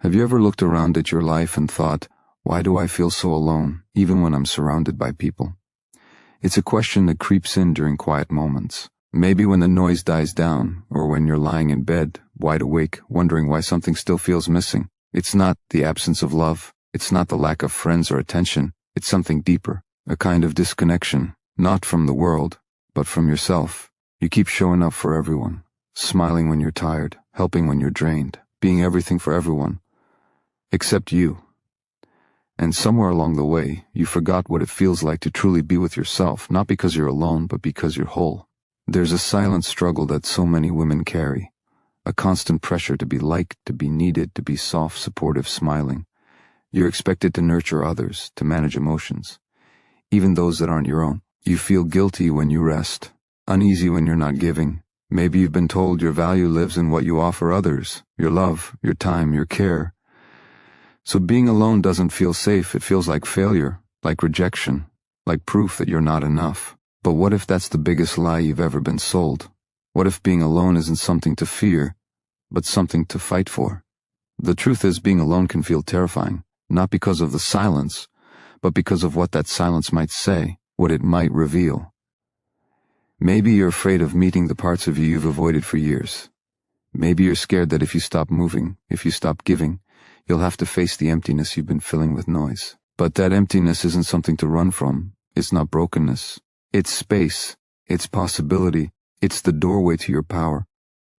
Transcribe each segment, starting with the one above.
Have you ever looked around at your life and thought, why do I feel so alone, even when I'm surrounded by people? It's a question that creeps in during quiet moments. Maybe when the noise dies down, or when you're lying in bed, wide awake, wondering why something still feels missing. It's not the absence of love. It's not the lack of friends or attention. It's something deeper, a kind of disconnection, not from the world, but from yourself. You keep showing up for everyone, smiling when you're tired, helping when you're drained, being everything for everyone, except you. And somewhere along the way, you forgot what it feels like to truly be with yourself, not because you're alone, but because you're whole. There's a silent struggle that so many women carry, a constant pressure to be liked, to be needed, to be soft, supportive, smiling. You're expected to nurture others, to manage emotions, even those that aren't your own. You feel guilty when you rest, uneasy when you're not giving. Maybe you've been told your value lives in what you offer others, your love, your time, your care. So being alone doesn't feel safe. It feels like failure, like rejection, like proof that you're not enough. But what if that's the biggest lie you've ever been sold? What if being alone isn't something to fear, but something to fight for? The truth is, being alone can feel terrifying, not because of the silence, but because of what that silence might say, what it might reveal. Maybe you're afraid of meeting the parts of you you've avoided for years. Maybe you're scared that if you stop moving, if you stop giving, you'll have to face the emptiness you've been filling with noise. But that emptiness isn't something to run from. It's not brokenness. It's space. It's possibility. It's the doorway to your power.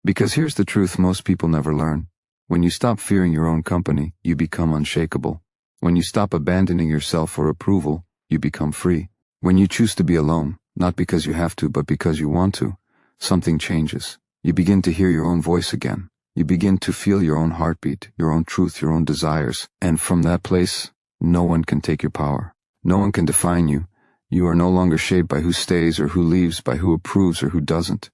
Because here's the truth most people never learn. When you stop fearing your own company, you become unshakable. When you stop abandoning yourself for approval, you become free. When you choose to be alone, not because you have to, but because you want to, something changes. You begin to hear your own voice again. You begin to feel your own heartbeat, your own truth, your own desires. And from that place, no one can take your power. No one can define you. You are no longer shaped by who stays or who leaves, by who approves or who doesn't.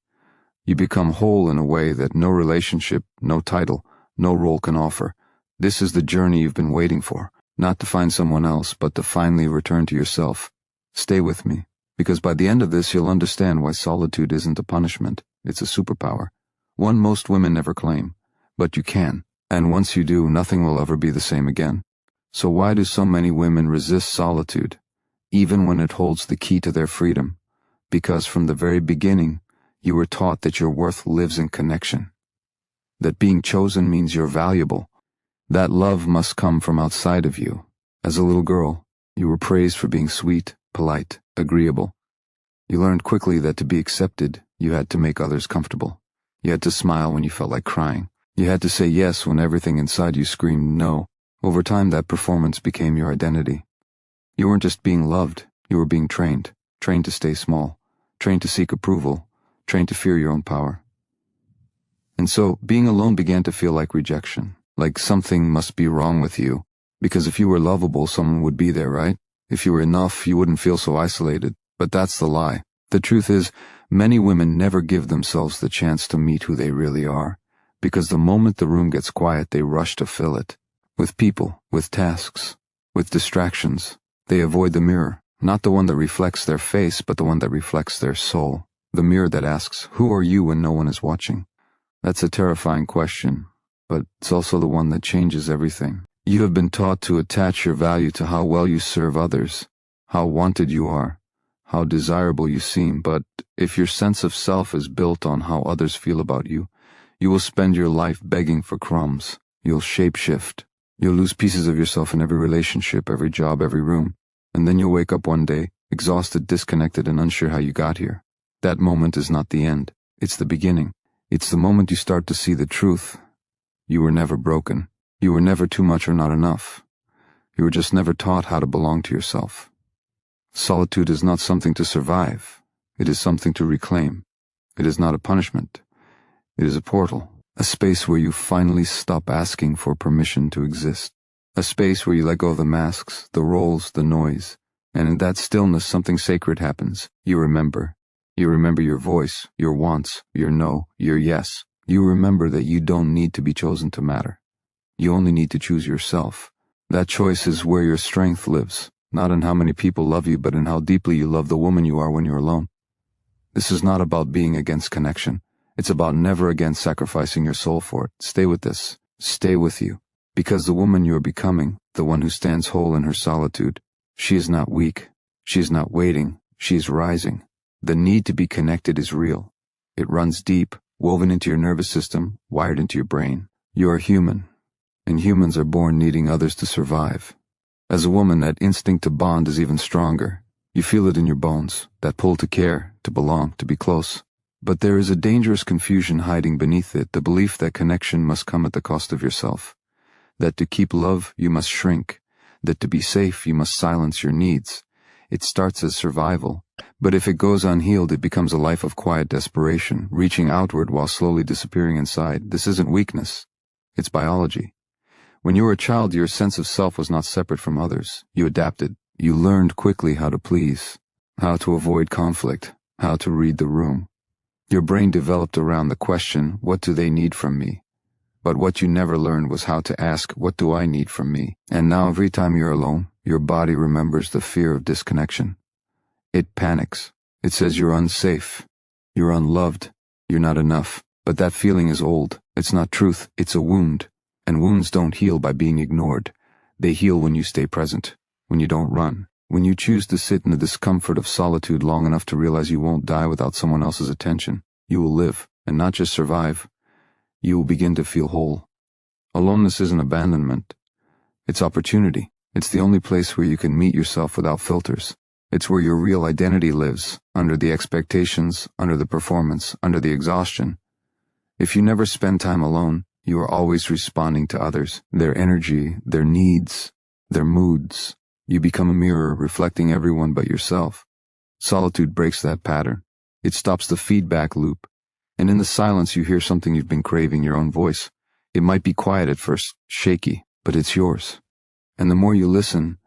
You become whole in a way that no relationship, no title, no role can offer. This is the journey you've been waiting for, not to find someone else, but to finally return to yourself. Stay with me, because by the end of this you'll understand why solitude isn't a punishment, it's a superpower. One most women never claim, but you can, and once you do, nothing will ever be the same again. So why do so many women resist solitude, even when it holds the key to their freedom? Because from the very beginning, you were taught that your worth lives in connection, that being chosen means you're valuable, that love must come from outside of you. As a little girl, you were praised for being sweet, polite, agreeable. You learned quickly that to be accepted, you had to make others comfortable. You had to smile when you felt like crying. You had to say yes when everything inside you screamed no. Over time, that performance became your identity. You weren't just being loved, you were being trained to stay small, trained to seek approval, trained to fear your own power. And so, being alone began to feel like rejection, like something must be wrong with you. Because if you were lovable, someone would be there, right? If you were enough, you wouldn't feel so isolated. But that's the lie. The truth is, many women never give themselves the chance to meet who they really are, because the moment the room gets quiet, they rush to fill it. With people, with tasks, with distractions. They avoid the mirror, not the one that reflects their face, but the one that reflects their soul. The mirror that asks, who are you when no one is watching? That's a terrifying question, but it's also the one that changes everything. You have been taught to attach your value to how well you serve others, how wanted you are, how desirable you seem. But if your sense of self is built on how others feel about you, you will spend your life begging for crumbs. You'll shapeshift. You'll lose pieces of yourself in every relationship, every job, every room. And then you'll wake up one day, exhausted, disconnected, and unsure how you got here. That moment is not the end. It's the beginning. It's the moment you start to see the truth. You were never broken. You were never too much or not enough. You were just never taught how to belong to yourself. Solitude is not something to survive. It is something to reclaim. It is not a punishment. It is a portal, a space where you finally stop asking for permission to exist. A space where you let go of the masks, the roles, the noise. And in that stillness, something sacred happens. You remember. You remember your voice, your wants, your no, your yes. You remember that you don't need to be chosen to matter. You only need to choose yourself. That choice is where your strength lives, not in how many people love you, but in how deeply you love the woman you are when you're alone. This is not about being against connection. It's about never again sacrificing your soul for it. Stay with this. Stay with you. Because the woman you are becoming, the one who stands whole in her solitude, she is not weak. She is not waiting. She is rising. The need to be connected is real. It runs deep, woven into your nervous system, wired into your brain. You are human, and humans are born needing others to survive. As a woman, that instinct to bond is even stronger. You feel it in your bones, that pull to care, to belong, to be close. But there is a dangerous confusion hiding beneath it, the belief that connection must come at the cost of yourself. That to keep love, you must shrink. That to be safe, you must silence your needs. It starts as survival, but if it goes unhealed, it becomes a life of quiet desperation, reaching outward while slowly disappearing inside. This isn't weakness. It's biology. When you were a child, your sense of self was not separate from others. You adapted. You learned quickly how to please, how to avoid conflict, how to read the room. Your brain developed around the question, what do they need from me? But what you never learned was how to ask, what do I need from me? And now every time you're alone, your body remembers the fear of disconnection. It panics. It says you're unsafe. You're unloved. You're not enough. But that feeling is old. It's not truth. It's a wound. And wounds don't heal by being ignored. They heal when you stay present, when you don't run, when you choose to sit in the discomfort of solitude long enough to realize you won't die without someone else's attention. You will live, and not just survive. You will begin to feel whole. Aloneness isn't abandonment. It's opportunity. It's the only place where you can meet yourself without filters. It's where your real identity lives, under the expectations, under the performance, under the exhaustion. If you never spend time alone, you are always responding to others, their energy, their needs, their moods. You become a mirror reflecting everyone but yourself. Solitude breaks that pattern. It stops the feedback loop. And in the silence you hear something you've been craving, your own voice. It might be quiet at first, shaky, but it's yours. And the more you listen,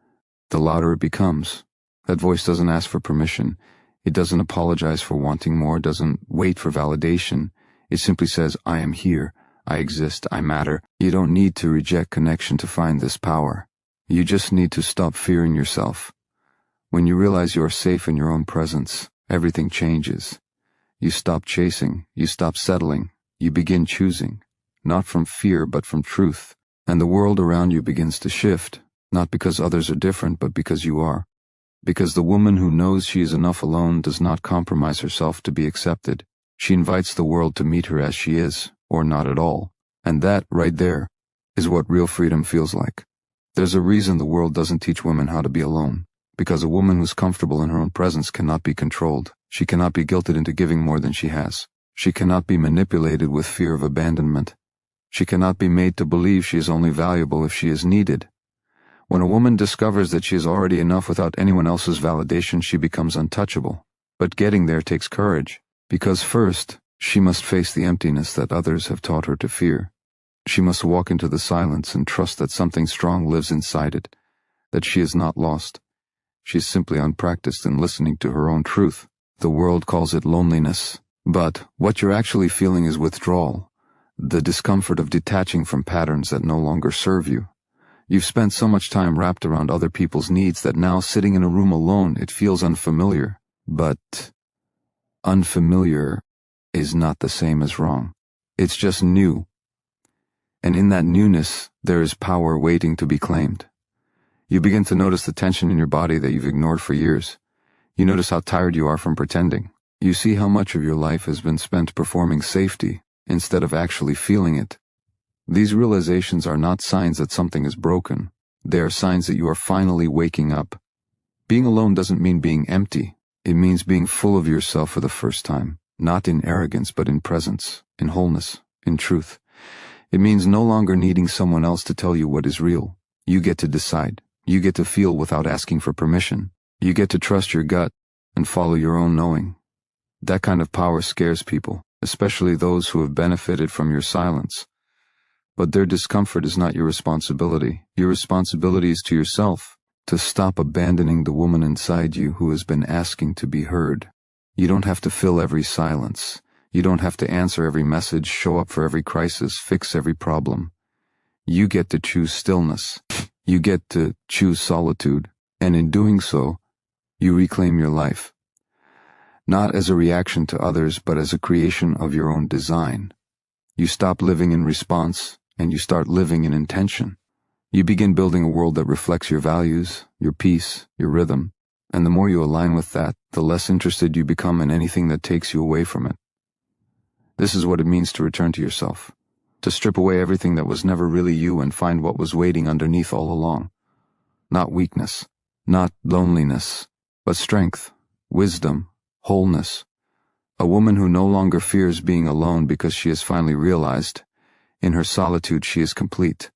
the louder it becomes. That voice doesn't ask for permission. It doesn't apologize for wanting more, doesn't wait for validation. It simply says, I am here, I exist, I matter. You don't need to reject connection to find this power. You just need to stop fearing yourself. When you realize you are safe in your own presence, everything changes. You stop chasing, you stop settling, you begin choosing, not from fear but from truth. And the world around you begins to shift, not because others are different, but because you are. Because the woman who knows she is enough alone does not compromise herself to be accepted. She invites the world to meet her as she is, or not at all. And that, right there, is what real freedom feels like. There's a reason the world doesn't teach women how to be alone. Because a woman who's comfortable in her own presence cannot be controlled. She cannot be guilted into giving more than she has. She cannot be manipulated with fear of abandonment. She cannot be made to believe she is only valuable if she is needed. When a woman discovers that she is already enough without anyone else's validation, she becomes untouchable. But getting there takes courage, because first, she must face the emptiness that others have taught her to fear. She must walk into the silence and trust that something strong lives inside it, that she is not lost. She is simply unpracticed in listening to her own truth. The world calls it loneliness, but what you're actually feeling is withdrawal. The discomfort of detaching from patterns that no longer serve you. You've spent so much time wrapped around other people's needs that now, sitting in a room alone, it feels unfamiliar. But unfamiliar is not the same as wrong. It's just new. And in that newness, there is power waiting to be claimed. You begin to notice the tension in your body that you've ignored for years. You notice how tired you are from pretending. You see how much of your life has been spent performing safety instead of actually feeling it. These realizations are not signs that something is broken. They are signs that you are finally waking up. Being alone doesn't mean being empty. It means being full of yourself for the first time, not in arrogance but in presence, in wholeness, in truth. It means no longer needing someone else to tell you what is real. You get to decide. You get to feel without asking for permission. You get to trust your gut and follow your own knowing. That kind of power scares people, especially those who have benefited from your silence. But their discomfort is not your responsibility. Your responsibility is to yourself, to stop abandoning the woman inside you who has been asking to be heard. You don't have to fill every silence. You don't have to answer every message, show up for every crisis, fix every problem. You get to choose stillness. You get to choose solitude. And in doing so, you reclaim your life. Not as a reaction to others, but as a creation of your own design. You stop living in response, and you start living in intention. You begin building a world that reflects your values, your peace, your rhythm, and the more you align with that, the less interested you become in anything that takes you away from it. This is what it means to return to yourself, to strip away everything that was never really you and find what was waiting underneath all along. Not weakness, not loneliness, but strength, wisdom, wholeness. A woman who no longer fears being alone because she has finally realized, in her solitude she is complete.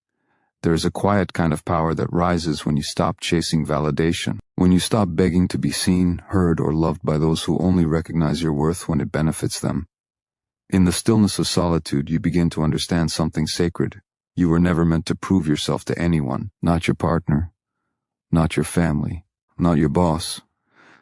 There is a quiet kind of power that rises when you stop chasing validation, when you stop begging to be seen, heard, or loved by those who only recognize your worth when it benefits them. In the stillness of solitude, you begin to understand something sacred. You were never meant to prove yourself to anyone, not your partner, not your family, not your boss.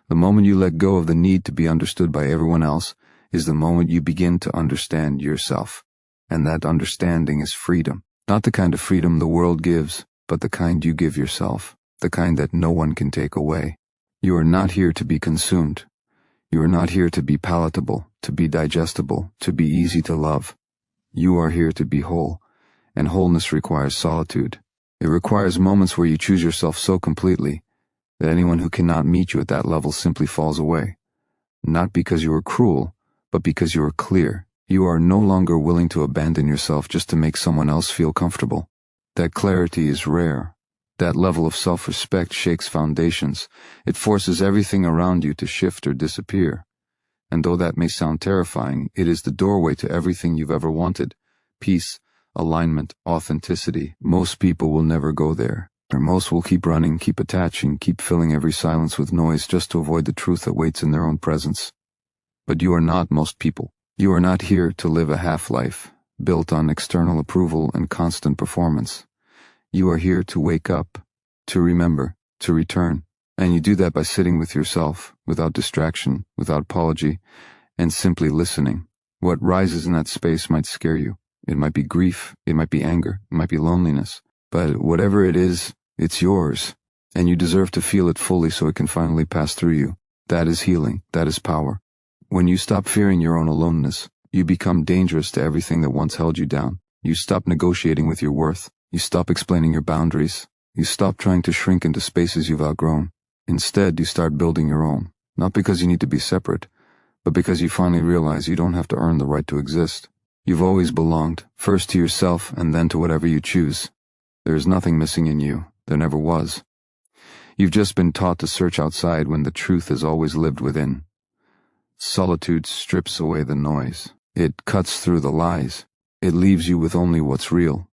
The moment you let go of the need to be understood by everyone else is the moment you begin to understand yourself. And that understanding is freedom. Not the kind of freedom the world gives, but the kind you give yourself, the kind that no one can take away. You are not here to be consumed. You are not here to be palatable, to be digestible, to be easy to love. You are here to be whole, and wholeness requires solitude. It requires moments where you choose yourself so completely that anyone who cannot meet you at that level simply falls away. Not because you are cruel, but because you are clear. You are no longer willing to abandon yourself just to make someone else feel comfortable. That clarity is rare. That level of self-respect shakes foundations. It forces everything around you to shift or disappear. And though that may sound terrifying, it is the doorway to everything you've ever wanted. Peace, alignment, authenticity. Most people will never go there. Or most will keep running, keep attaching, keep filling every silence with noise just to avoid the truth that waits in their own presence. But you are not most people. You are not here to live a half-life, built on external approval and constant performance. You are here to wake up, to remember, to return. And you do that by sitting with yourself, without distraction, without apology, and simply listening. What rises in that space might scare you. It might be grief, it might be anger, it might be loneliness. But whatever it is, it's yours, and you deserve to feel it fully so it can finally pass through you. That is healing, that is power. When you stop fearing your own aloneness, you become dangerous to everything that once held you down. You stop negotiating with your worth. You stop explaining your boundaries. You stop trying to shrink into spaces you've outgrown. Instead, you start building your own, not because you need to be separate, but because you finally realize you don't have to earn the right to exist. You've always belonged, first to yourself and then to whatever you choose. There is nothing missing in you. There never was. You've just been taught to search outside when the truth has always lived within. Solitude strips away the noise. It cuts through the lies. It leaves you with only what's real.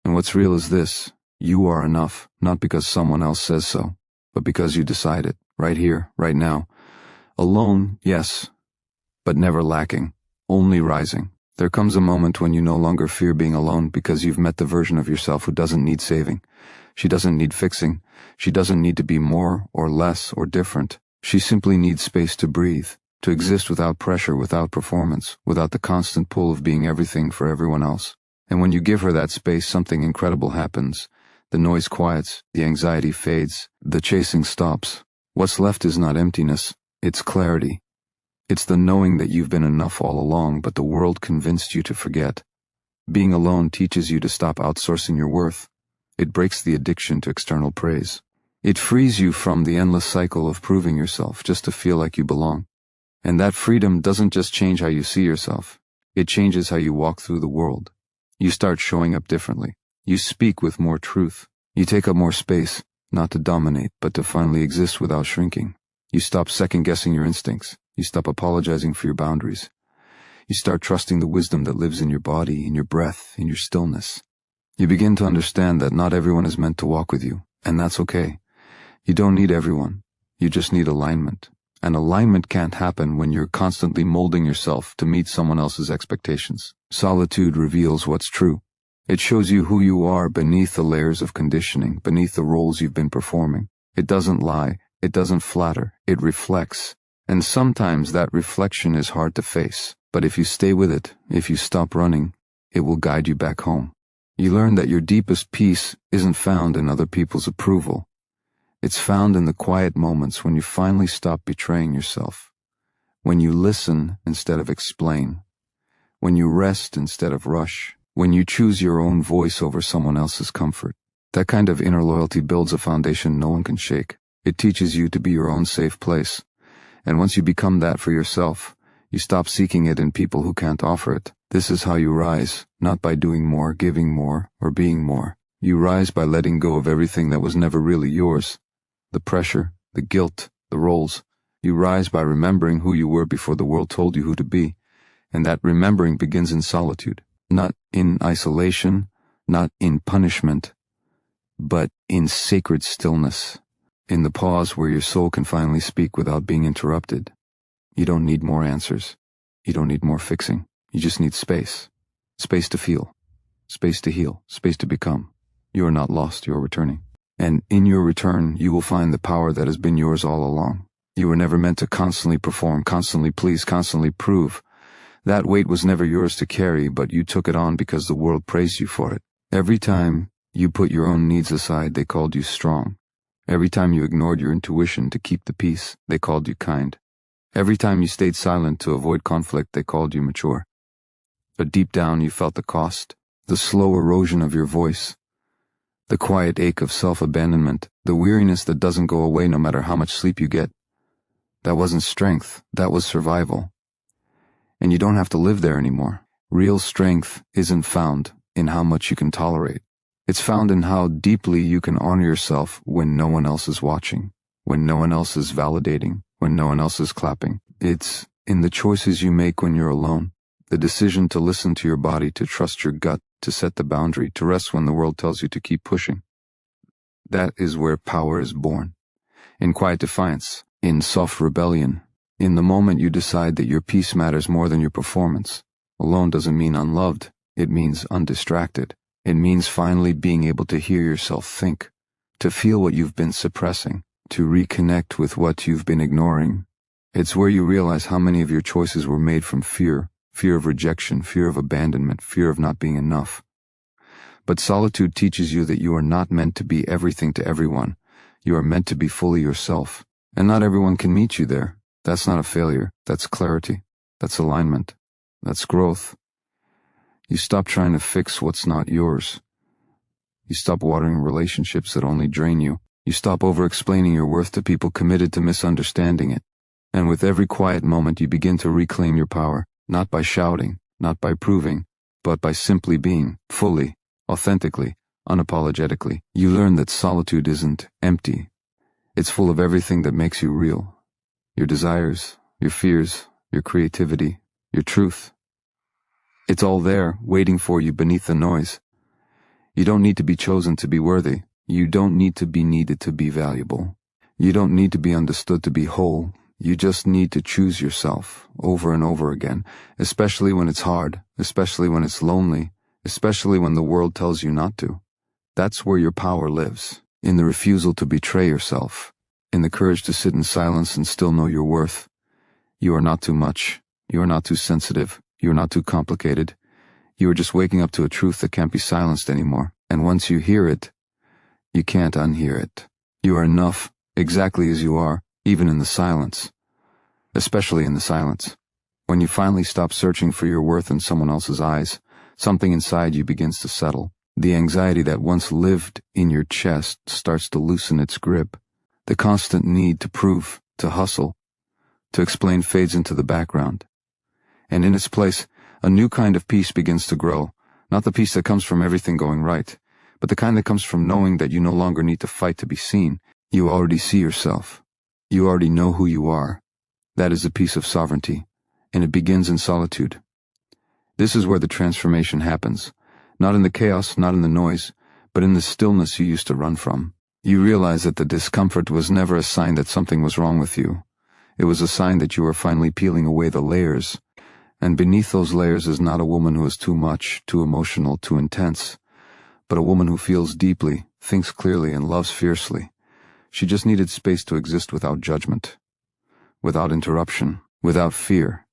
And what's real is this: you are enough, not because someone else says so, but because you decide it, right here, right now. Alone, yes, but never lacking, only rising. There comes a moment when you no longer fear being alone because you've met the version of yourself who doesn't need saving. She doesn't need fixing. She doesn't need to be more or less or different. She simply needs space to breathe, to exist without pressure, without performance, without the constant pull of being everything for everyone else. And when you give her that space, something incredible happens. The noise quiets, the anxiety fades, the chasing stops. What's left is not emptiness, it's clarity. It's the knowing that you've been enough all along, but the world convinced you to forget. Being alone teaches you to stop outsourcing your worth. It breaks the addiction to external praise. It frees you from the endless cycle of proving yourself just to feel like you belong. And that freedom doesn't just change how you see yourself. It changes how you walk through the world. You start showing up differently. You speak with more truth. You take up more space, not to dominate, but to finally exist without shrinking. You stop second-guessing your instincts. You stop apologizing for your boundaries. You start trusting the wisdom that lives in your body, in your breath, in your stillness. You begin to understand that not everyone is meant to walk with you, and that's okay. You don't need everyone. You just need alignment. And alignment can't happen when you're constantly molding yourself to meet someone else's expectations. Solitude reveals what's true. It shows you who you are beneath the layers of conditioning, beneath the roles you've been performing. It doesn't lie. It doesn't flatter. It reflects. And sometimes that reflection is hard to face. But if you stay with it, if you stop running, it will guide you back home. You learn that your deepest peace isn't found in other people's approval. It's found in the quiet moments when you finally stop betraying yourself, when you listen instead of explain, when you rest instead of rush, when you choose your own voice over someone else's comfort. That kind of inner loyalty builds a foundation no one can shake. It teaches you to be your own safe place. And once you become that for yourself, you stop seeking it in people who can't offer it. This is how you rise, not by doing more, giving more, or being more. You rise by letting go of everything that was never really yours. The pressure, the guilt, the roles. You rise by remembering who you were before the world told you who to be. And that remembering begins in solitude. Not in isolation, not in punishment, but in sacred stillness. In the pause where your soul can finally speak without being interrupted. You don't need more answers. You don't need more fixing. You just need space. Space to feel. Space to heal. Space to become. You are not lost, you are returning. And in your return, you will find the power that has been yours all along. You were never meant to constantly perform, constantly please, constantly prove. That weight was never yours to carry, but you took it on because the world praised you for it. Every time you put your own needs aside, they called you strong. Every time you ignored your intuition to keep the peace, they called you kind. Every time you stayed silent to avoid conflict, they called you mature. But deep down you felt the cost, the slow erosion of your voice, the quiet ache of self-abandonment, the weariness that doesn't go away no matter how much sleep you get. That wasn't strength, that was survival. And you don't have to live there anymore. Real strength isn't found in how much you can tolerate. It's found in how deeply you can honor yourself when no one else is watching, when no one else is validating, when no one else is clapping. It's in the choices you make when you're alone, the decision to listen to your body, to trust your gut, to set the boundary, to rest when the world tells you to keep pushing. That is where power is born. In quiet defiance, in soft rebellion, in the moment you decide that your peace matters more than your performance. Alone doesn't mean unloved, it means undistracted. It means finally being able to hear yourself think, to feel what you've been suppressing, to reconnect with what you've been ignoring. It's where you realize how many of your choices were made from fear, fear of rejection, fear of abandonment, fear of not being enough. But solitude teaches you that you are not meant to be everything to everyone. You are meant to be fully yourself. And not everyone can meet you there. That's not a failure. That's clarity. That's alignment. That's growth. You stop trying to fix what's not yours. You stop watering relationships that only drain you. You stop over-explaining your worth to people committed to misunderstanding it. And with every quiet moment you begin to reclaim your power, not by shouting, not by proving, but by simply being, fully, authentically, unapologetically. You learn that solitude isn't empty. It's full of everything that makes you real. Your desires, your fears, your creativity, your truth. It's all there, waiting for you beneath the noise. You don't need to be chosen to be worthy. You don't need to be needed to be valuable. You don't need to be understood to be whole. You just need to choose yourself over and over again, especially when it's hard, especially when it's lonely, especially when the world tells you not to. That's where your power lives, in the refusal to betray yourself, in the courage to sit in silence and still know your worth. You are not too much. You are not too sensitive. You are not too complicated. You are just waking up to a truth that can't be silenced anymore. And once you hear it, you can't unhear it. You are enough, exactly as you are, even in the silence. Especially in the silence. When you finally stop searching for your worth in someone else's eyes, something inside you begins to settle. The anxiety that once lived in your chest starts to loosen its grip. The constant need to prove, to hustle, to explain fades into the background. And in its place, a new kind of peace begins to grow. Not the peace that comes from everything going right, but the kind that comes from knowing that you no longer need to fight to be seen. You already see yourself. You already know who you are. That is the peace of sovereignty, and it begins in solitude. This is where the transformation happens. Not in the chaos, not in the noise, but in the stillness you used to run from. You realize that the discomfort was never a sign that something was wrong with you. It was a sign that you were finally peeling away the layers. And beneath those layers is not a woman who is too much, too emotional, too intense, but a woman who feels deeply, thinks clearly, and loves fiercely. She just needed space to exist without judgment, without interruption, without fear.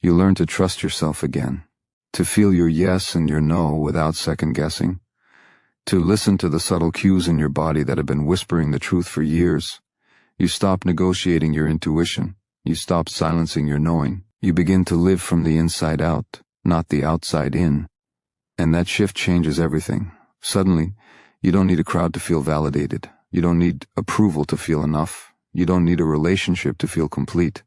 You learn to trust yourself again, to feel your yes and your no without second-guessing, to listen to the subtle cues in your body that have been whispering the truth for years. You stop negotiating your intuition. You stop silencing your knowing. You begin to live from the inside out, not the outside in. And that shift changes everything. Suddenly, You don't need a crowd to feel validated. You don't need approval to feel enough. You don't need a relationship to feel complete.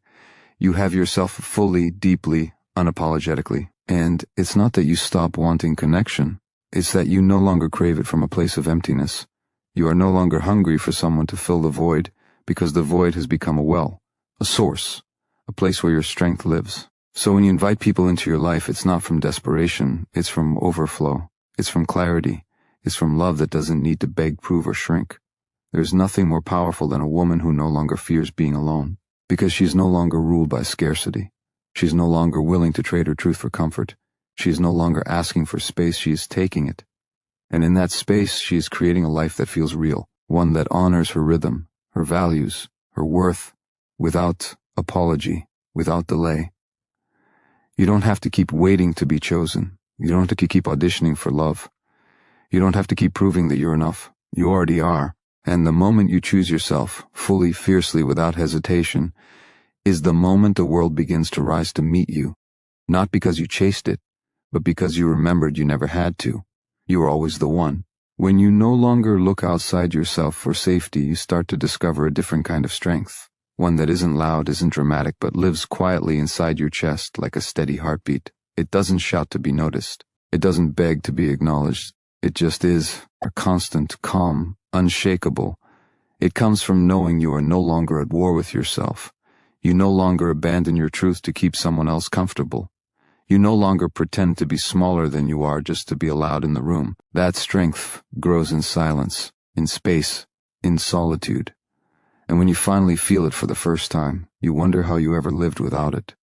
You have yourself fully, deeply, unapologetically. And it's not that you stop wanting connection. It's that you no longer crave it from a place of emptiness. You are no longer hungry for someone to fill the void, because the void has become a well, a source, a place where your strength lives. So when you invite people into your life, it's not from desperation, it's from overflow, it's from clarity, it's from love that doesn't need to beg, prove, or shrink. There's nothing more powerful than a woman who no longer fears being alone, because she's no longer ruled by scarcity. She's no longer willing to trade her truth for comfort. She is no longer asking for space, she is taking it. And in that space, she is creating a life that feels real, one that honors her rhythm, her values, her worth, without apology, without delay. You don't have to keep waiting to be chosen. You don't have to keep auditioning for love. You don't have to keep proving that you're enough. You already are. And the moment you choose yourself, fully, fiercely, without hesitation, is the moment the world begins to rise to meet you. Not because you chased it, but because you remembered you never had to. You were always the one. When you no longer look outside yourself for safety, you start to discover a different kind of strength. One that isn't loud, isn't dramatic, but lives quietly inside your chest like a steady heartbeat. It doesn't shout to be noticed. It doesn't beg to be acknowledged. It just is, a constant, calm, unshakable. It comes from knowing you are no longer at war with yourself. You no longer abandon your truth to keep someone else comfortable. You no longer pretend to be smaller than you are just to be allowed in the room. That strength grows in silence, in space, in solitude. And when you finally feel it for the first time, you wonder how you ever lived without it.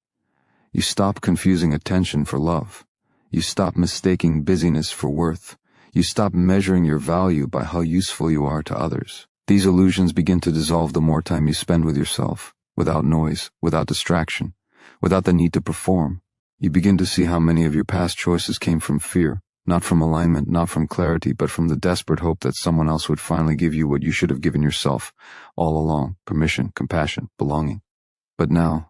You stop confusing attention for love. You stop mistaking busyness for worth. You stop measuring your value by how useful you are to others. These illusions begin to dissolve the more time you spend with yourself, without noise, without distraction, without the need to perform. You begin to see how many of your past choices came from fear, not from alignment, not from clarity, but from the desperate hope that someone else would finally give you what you should have given yourself all along: permission, compassion, belonging. But now,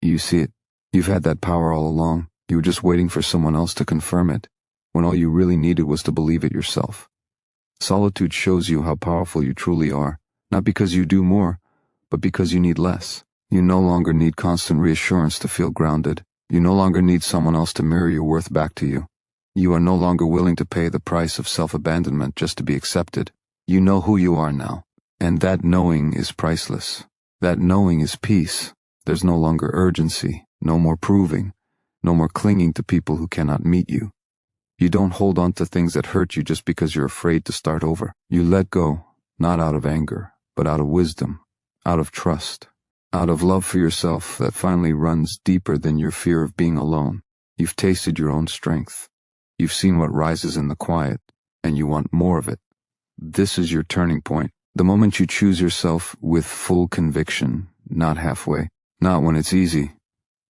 you see it. You've had that power all along. You were just waiting for someone else to confirm it, when all you really needed was to believe it yourself. Solitude shows you how powerful you truly are, not because you do more, but because you need less. You no longer need constant reassurance to feel grounded. You no longer need someone else to mirror your worth back to you. You are no longer willing to pay the price of self-abandonment just to be accepted. You know who you are now, and that knowing is priceless. That knowing is peace. There's no longer urgency, no more proving, no more clinging to people who cannot meet you. You don't hold on to things that hurt you just because you're afraid to start over. You let go, not out of anger, but out of wisdom, out of trust, out of love for yourself that finally runs deeper than your fear of being alone. You've tasted your own strength. You've seen what rises in the quiet, and you want more of it. This is your turning point. The moment you choose yourself with full conviction, not halfway, not when it's easy,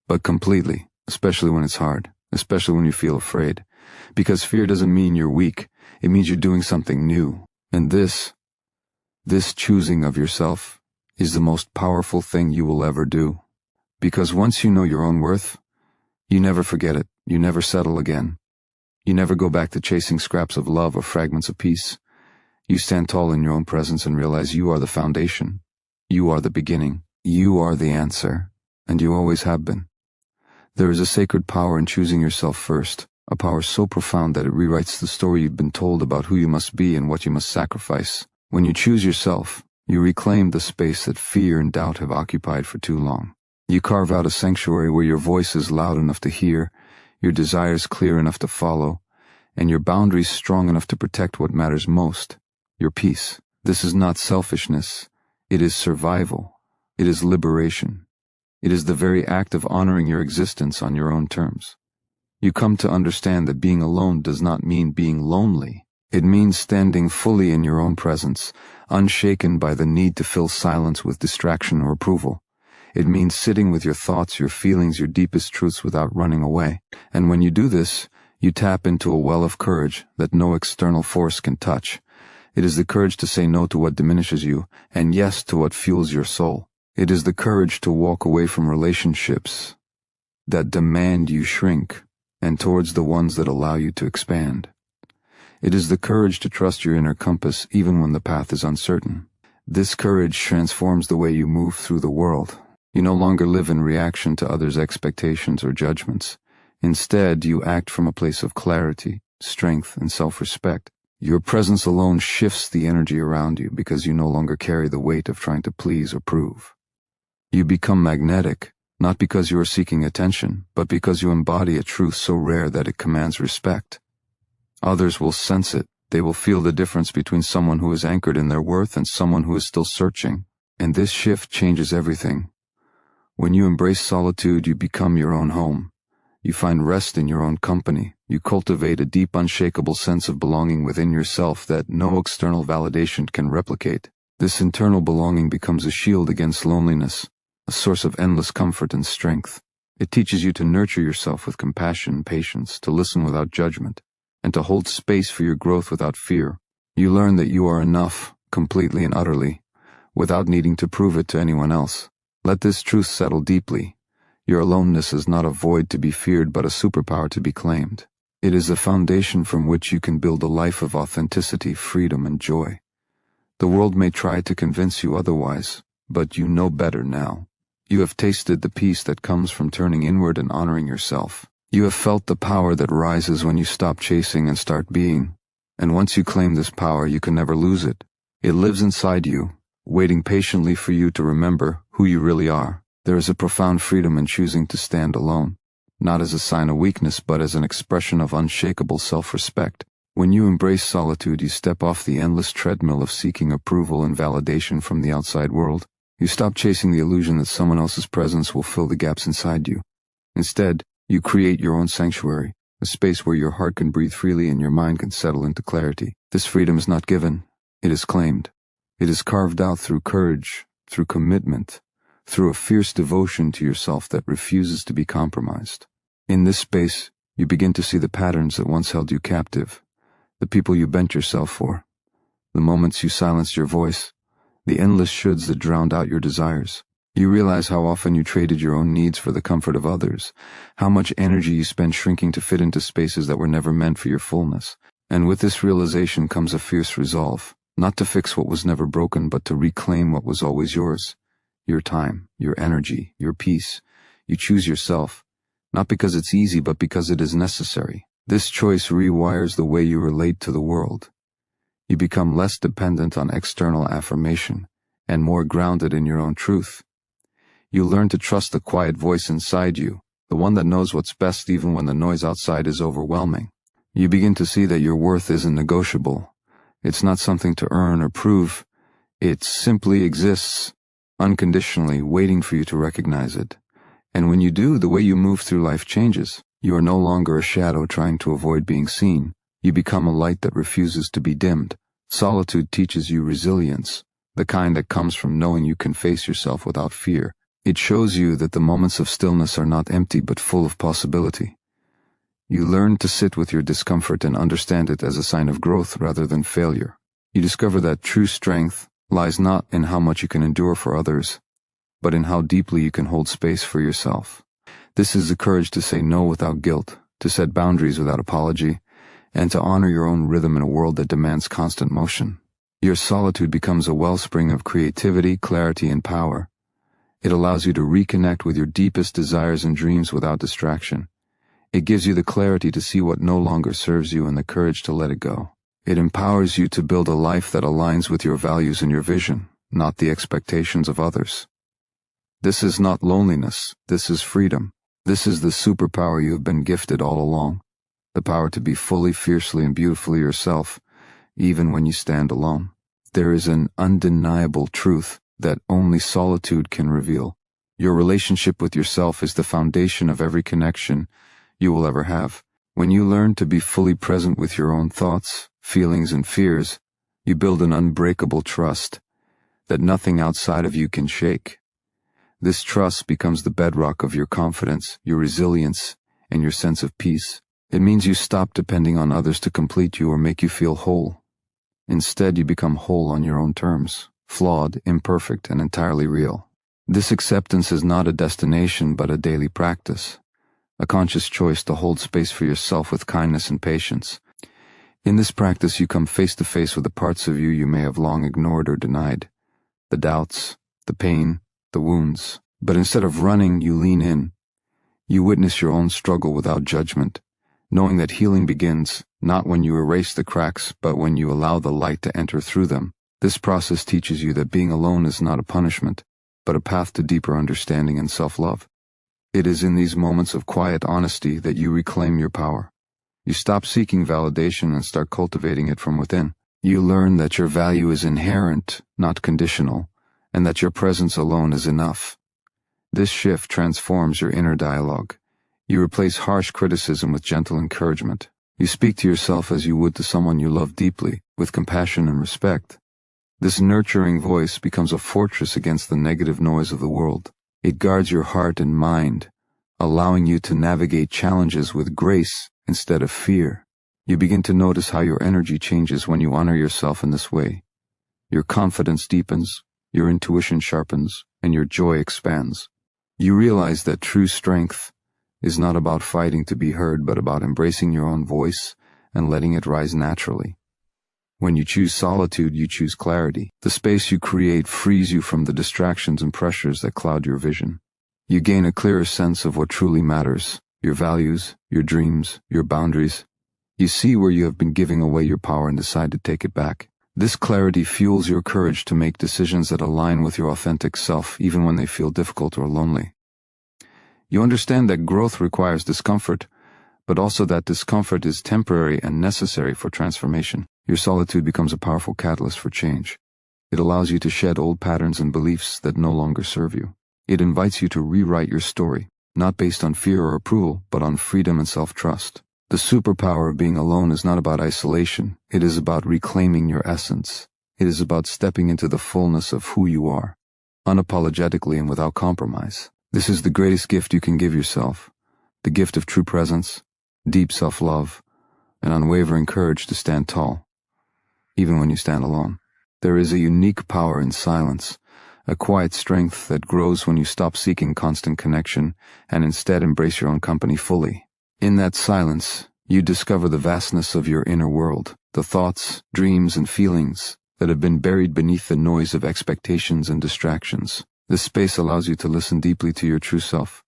but completely, especially when it's hard, especially when you feel afraid. Because fear doesn't mean you're weak. It means you're doing something new. And this choosing of yourself is the most powerful thing you will ever do. Because once you know your own worth, you never forget it. You never settle again. You never go back to chasing scraps of love or fragments of peace. You stand tall in your own presence and realize you are the foundation. You are the beginning. You are the answer. And you always have been. There is a sacred power in choosing yourself first. A power so profound that it rewrites the story you've been told about who you must be and what you must sacrifice. When you choose yourself, you reclaim the space that fear and doubt have occupied for too long. You carve out a sanctuary where your voice is loud enough to hear, your desires clear enough to follow, and your boundaries strong enough to protect what matters most, your peace. This is not selfishness. It is survival. It is liberation. It is the very act of honoring your existence on your own terms. You come to understand that being alone does not mean being lonely. It means standing fully in your own presence, unshaken by the need to fill silence with distraction or approval. It means sitting with your thoughts, your feelings, your deepest truths without running away. And when you do this, you tap into a well of courage that no external force can touch. It is the courage to say no to what diminishes you, and yes to what fuels your soul. It is the courage to walk away from relationships that demand you shrink, and towards the ones that allow you to expand. It is the courage to trust your inner compass even when the path is uncertain. This courage transforms the way you move through the world. You no longer live in reaction to others' expectations or judgments. Instead, you act from a place of clarity, strength, and self-respect. Your presence alone shifts the energy around you because you no longer carry the weight of trying to please or prove. You become magnetic, not because you are seeking attention, but because you embody a truth so rare that it commands respect. Others will sense it. They will feel the difference between someone who is anchored in their worth and someone who is still searching. And this shift changes everything. When you embrace solitude, you become your own home. You find rest in your own company. You cultivate a deep, unshakable sense of belonging within yourself that no external validation can replicate. This internal belonging becomes a shield against loneliness, a source of endless comfort and strength. It teaches you to nurture yourself with compassion and patience, to listen without judgment, and to hold space for your growth without fear. You learn that you are enough, completely and utterly, without needing to prove it to anyone else. Let this truth settle deeply. Your aloneness is not a void to be feared, but a superpower to be claimed. It is the foundation from which you can build a life of authenticity, freedom, and joy. The world may try to convince you otherwise, but you know better now. You have tasted the peace that comes from turning inward and honoring yourself. You have felt the power that rises when you stop chasing and start being. And once you claim this power, you can never lose it. It lives inside you, waiting patiently for you to remember who you really are. There is a profound freedom in choosing to stand alone, not as a sign of weakness, but as an expression of unshakable self-respect. When you embrace solitude, you step off the endless treadmill of seeking approval and validation from the outside world. You stop chasing the illusion that someone else's presence will fill the gaps inside you. Instead, you create your own sanctuary, a space where your heart can breathe freely and your mind can settle into clarity. This freedom is not given, it is claimed. It is carved out through courage, through commitment, through a fierce devotion to yourself that refuses to be compromised. In this space, you begin to see the patterns that once held you captive, the people you bent yourself for, the moments you silenced your voice, the endless shoulds that drowned out your desires. You realize how often you traded your own needs for the comfort of others, how much energy you spent shrinking to fit into spaces that were never meant for your fullness. And with this realization comes a fierce resolve, not to fix what was never broken, but to reclaim what was always yours. Your time, your energy, your peace. You choose yourself, not because it's easy, but because it is necessary. This choice rewires the way you relate to the world. You become less dependent on external affirmation and more grounded in your own truth. You learn to trust the quiet voice inside you, the one that knows what's best even when the noise outside is overwhelming. You begin to see that your worth isn't negotiable. It's not something to earn or prove. It simply exists, unconditionally, waiting for you to recognize it. And when you do, the way you move through life changes. You are no longer a shadow trying to avoid being seen. You become a light that refuses to be dimmed. Solitude teaches you resilience, the kind that comes from knowing you can face yourself without fear. It shows you that the moments of stillness are not empty but full of possibility. You learn to sit with your discomfort and understand it as a sign of growth rather than failure. You discover that true strength lies not in how much you can endure for others, but in how deeply you can hold space for yourself. This is the courage to say no without guilt, to set boundaries without apology, and to honor your own rhythm in a world that demands constant motion. Your solitude becomes a wellspring of creativity, clarity, and power. It allows you to reconnect with your deepest desires and dreams without distraction. It gives you the clarity to see what no longer serves you and the courage to let it go. It empowers you to build a life that aligns with your values and your vision, not the expectations of others. This is not loneliness, this is freedom. This is the superpower you have been gifted all along, the power to be fully, fiercely, and beautifully yourself, even when you stand alone. There is an undeniable truth that only solitude can reveal. Your relationship with yourself is the foundation of every connection you will ever have. When you learn to be fully present with your own thoughts, feelings, and fears, you build an unbreakable trust that nothing outside of you can shake. This trust becomes the bedrock of your confidence, your resilience, and your sense of peace. It means you stop depending on others to complete you or make you feel whole. Instead, you become whole on your own terms, flawed, imperfect, and entirely real. This acceptance is not a destination but a daily practice, a conscious choice to hold space for yourself with kindness and patience. In this practice, you come face to face with the parts of you may have long ignored or denied. The doubts, the pain, the wounds. But instead of running, you lean in. You witness your own struggle without judgment, knowing that healing begins not when you erase the cracks, but when you allow the light to enter through them. This process teaches you that being alone is not a punishment, but a path to deeper understanding and self-love. It is in these moments of quiet honesty that you reclaim your power. You stop seeking validation and start cultivating it from within. You learn that your value is inherent, not conditional, and that your presence alone is enough. This shift transforms your inner dialogue. You replace harsh criticism with gentle encouragement. You speak to yourself as you would to someone you love deeply, with compassion and respect. This nurturing voice becomes a fortress against the negative noise of the world. It guards your heart and mind, allowing you to navigate challenges with grace instead of fear. You begin to notice how your energy changes when you honor yourself in this way. Your confidence deepens, your intuition sharpens, and your joy expands. You realize that true strength is not about fighting to be heard, but about embracing your own voice and letting it rise naturally. When you choose solitude, you choose clarity. The space you create frees you from the distractions and pressures that cloud your vision. You gain a clearer sense of what truly matters, your values, your dreams, your boundaries. You see where you have been giving away your power and decide to take it back. This clarity fuels your courage to make decisions that align with your authentic self, even when they feel difficult or lonely. You understand that growth requires discomfort, but also that discomfort is temporary and necessary for transformation. Your solitude becomes a powerful catalyst for change. It allows you to shed old patterns and beliefs that no longer serve you. It invites you to rewrite your story, not based on fear or approval, but on freedom and self-trust. The superpower of being alone is not about isolation. It is about reclaiming your essence. It is about stepping into the fullness of who you are, unapologetically and without compromise. This is the greatest gift you can give yourself, the gift of true presence, deep self-love, and unwavering courage to stand tall, even when you stand alone. There is a unique power in silence, a quiet strength that grows when you stop seeking constant connection and instead embrace your own company fully. In that silence, you discover the vastness of your inner world, the thoughts, dreams, and feelings that have been buried beneath the noise of expectations and distractions. This space allows you to listen deeply to your true self,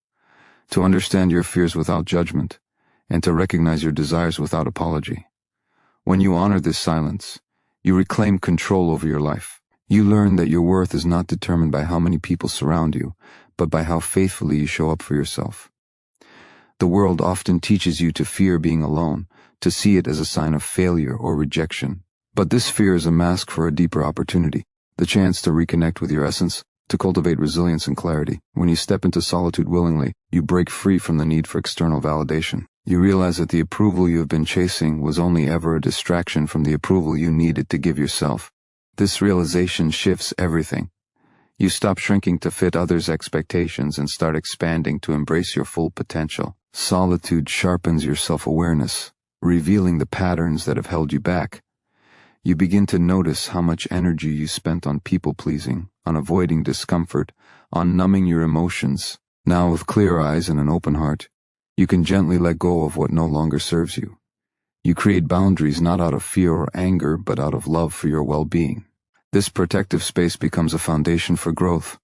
to understand your fears without judgment, and to recognize your desires without apology. When you honor this silence, you reclaim control over your life. You learn that your worth is not determined by how many people surround you, but by how faithfully you show up for yourself. The world often teaches you to fear being alone, to see it as a sign of failure or rejection. But this fear is a mask for a deeper opportunity, the chance to reconnect with your essence, to cultivate resilience and clarity. When you step into solitude willingly, you break free from the need for external validation. You realize that the approval you have been chasing was only ever a distraction from the approval you needed to give yourself. This realization shifts everything. You stop shrinking to fit others' expectations and start expanding to embrace your full potential. Solitude sharpens your self-awareness, revealing the patterns that have held you back. You begin to notice how much energy you spent on people-pleasing, on avoiding discomfort, on numbing your emotions. Now, with clear eyes and an open heart, you can gently let go of what no longer serves you. You create boundaries not out of fear or anger, but out of love for your well-being. This protective space becomes a foundation for growth,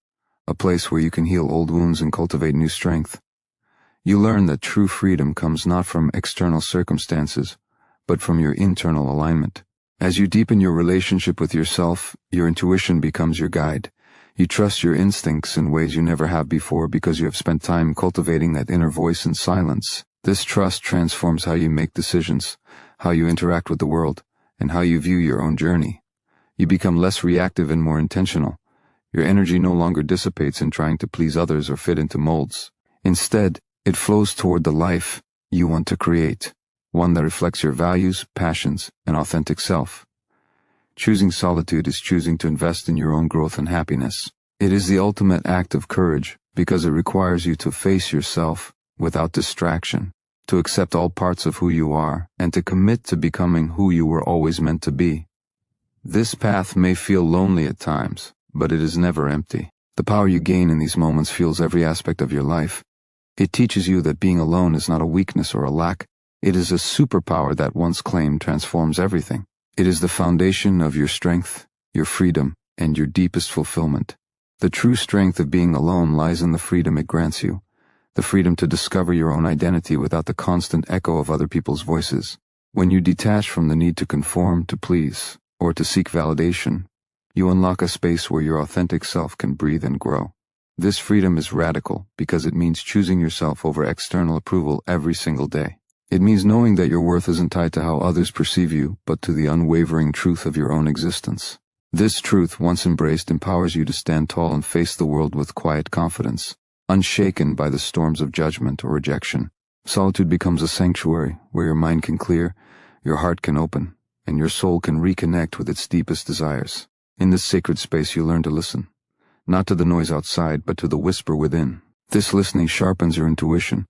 a place where you can heal old wounds and cultivate new strength. You learn that true freedom comes not from external circumstances, but from your internal alignment. As you deepen your relationship with yourself, your intuition becomes your guide. You trust your instincts in ways you never have before because you have spent time cultivating that inner voice in silence. This trust transforms how you make decisions, how you interact with the world, and how you view your own journey. You become less reactive and more intentional. Your energy no longer dissipates in trying to please others or fit into molds. Instead, it flows toward the life you want to create, one that reflects your values, passions, and authentic self. Choosing solitude is choosing to invest in your own growth and happiness. It is the ultimate act of courage because it requires you to face yourself without distraction, to accept all parts of who you are, and to commit to becoming who you were always meant to be. This path may feel lonely at times, but it is never empty. The power you gain in these moments fuels every aspect of your life. It teaches you that being alone is not a weakness or a lack, It is a superpower that once claimed transforms everything. It is the foundation of your strength, your freedom, and your deepest fulfillment. The true strength of being alone lies in the freedom it grants you, the freedom to discover your own identity without the constant echo of other people's voices. When you detach from the need to conform, to please, or to seek validation, you unlock a space where your authentic self can breathe and grow. This freedom is radical because it means choosing yourself over external approval every single day. It means knowing that your worth isn't tied to how others perceive you, but to the unwavering truth of your own existence. This truth, once embraced, empowers you to stand tall and face the world with quiet confidence, unshaken by the storms of judgment or rejection. Solitude becomes a sanctuary where your mind can clear, your heart can open, and your soul can reconnect with its deepest desires. In this sacred space you learn to listen, not to the noise outside, but to the whisper within. This listening sharpens your intuition,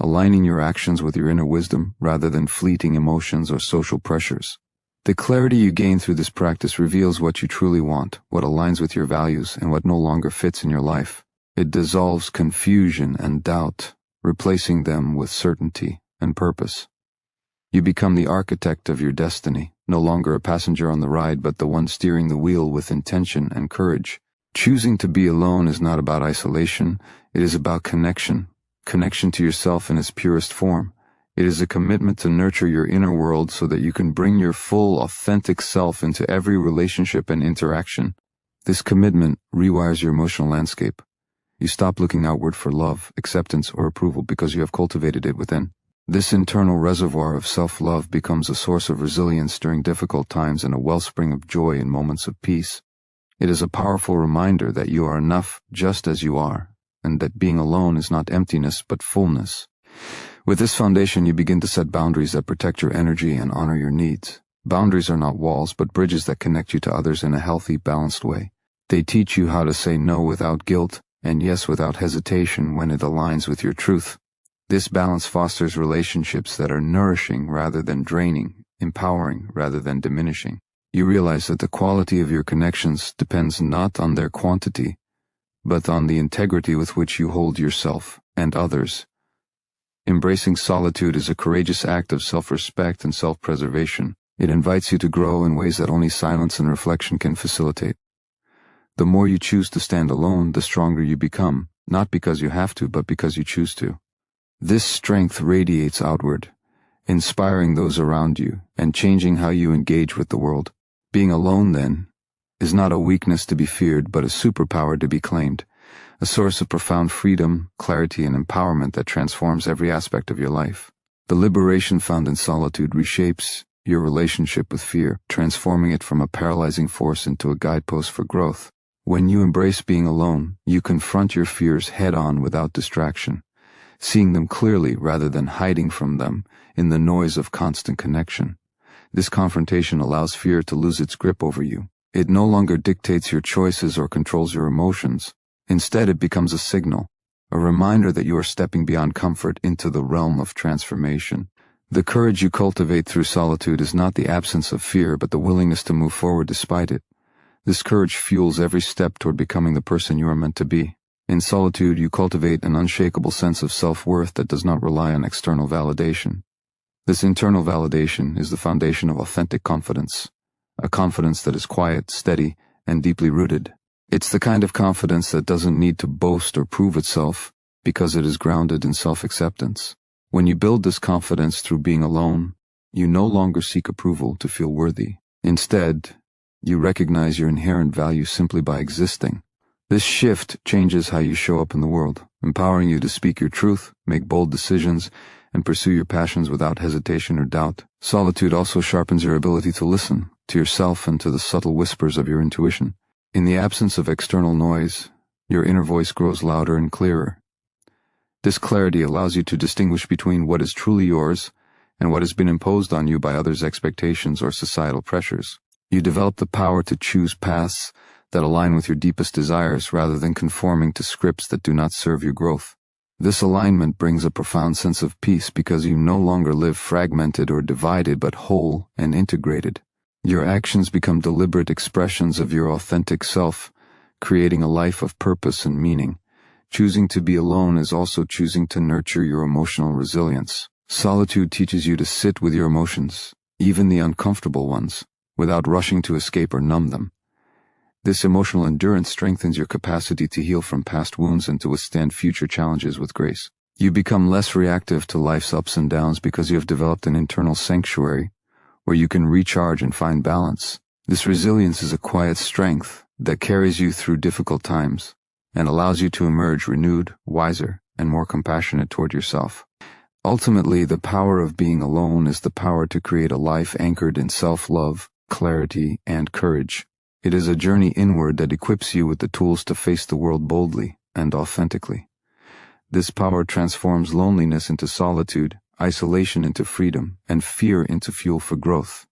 aligning your actions with your inner wisdom rather than fleeting emotions or social pressures. The clarity you gain through this practice reveals what you truly want, what aligns with your values, and what no longer fits in your life. It dissolves confusion and doubt, replacing them with certainty and purpose. You become the architect of your destiny, no longer a passenger on the ride, but the one steering the wheel with intention and courage. Choosing to be alone is not about isolation, it is about connection to yourself in its purest form. It is a commitment to nurture your inner world so that you can bring your full, authentic self into every relationship and interaction. This commitment rewires your emotional landscape. You stop looking outward for love, acceptance, or approval because you have cultivated it within. This internal reservoir of self-love becomes a source of resilience during difficult times and a wellspring of joy in moments of peace. It is a powerful reminder that you are enough just as you are, and that being alone is not emptiness but fullness. With this foundation, you begin to set boundaries that protect your energy and honor your needs. Boundaries are not walls, but bridges that connect you to others in a healthy, balanced way. They teach you how to say no without guilt, and yes without hesitation when it aligns with your truth. This balance fosters relationships that are nourishing rather than draining, empowering rather than diminishing. You realize that the quality of your connections depends not on their quantity, but on the integrity with which you hold yourself and others. Embracing solitude is a courageous act of self-respect and self-preservation. It invites you to grow in ways that only silence and reflection can facilitate. The more you choose to stand alone, the stronger you become, not because you have to, but because you choose to. This strength radiates outward, inspiring those around you and changing how you engage with the world. Being alone, then, is not a weakness to be feared, but a superpower to be claimed. A source of profound freedom, clarity, and empowerment that transforms every aspect of your life. The liberation found in solitude reshapes your relationship with fear, transforming it from a paralyzing force into a guidepost for growth. When you embrace being alone, you confront your fears head-on without distraction, seeing them clearly rather than hiding from them in the noise of constant connection. This confrontation allows fear to lose its grip over you. It no longer dictates your choices or controls your emotions. Instead, it becomes a signal, a reminder that you are stepping beyond comfort into the realm of transformation. The courage you cultivate through solitude is not the absence of fear, but the willingness to move forward despite it. This courage fuels every step toward becoming the person you are meant to be. In solitude, you cultivate an unshakable sense of self-worth that does not rely on external validation. This internal validation is the foundation of authentic confidence, a confidence that is quiet, steady, and deeply rooted. It's the kind of confidence that doesn't need to boast or prove itself because it is grounded in self-acceptance. When you build this confidence through being alone, you no longer seek approval to feel worthy. Instead, you recognize your inherent value simply by existing. This shift changes how you show up in the world, empowering you to speak your truth, make bold decisions, and pursue your passions without hesitation or doubt. Solitude also sharpens your ability to listen to yourself and to the subtle whispers of your intuition. In the absence of external noise, your inner voice grows louder and clearer. This clarity allows you to distinguish between what is truly yours and what has been imposed on you by others' expectations or societal pressures. You develop the power to choose paths that align with your deepest desires rather than conforming to scripts that do not serve your growth. This alignment brings a profound sense of peace because you no longer live fragmented or divided but whole and integrated. Your actions become deliberate expressions of your authentic self, creating a life of purpose and meaning. Choosing to be alone is also choosing to nurture your emotional resilience. Solitude teaches you to sit with your emotions, even the uncomfortable ones, without rushing to escape or numb them. This emotional endurance strengthens your capacity to heal from past wounds and to withstand future challenges with grace. You become less reactive to life's ups and downs because you have developed an internal sanctuary where you can recharge and find balance. This resilience is a quiet strength that carries you through difficult times and allows you to emerge renewed, wiser, and more compassionate toward yourself. Ultimately, the power of being alone is the power to create a life anchored in self-love, clarity, and courage. It is a journey inward that equips you with the tools to face the world boldly and authentically. This power transforms loneliness into solitude, isolation into freedom, and fear into fuel for growth.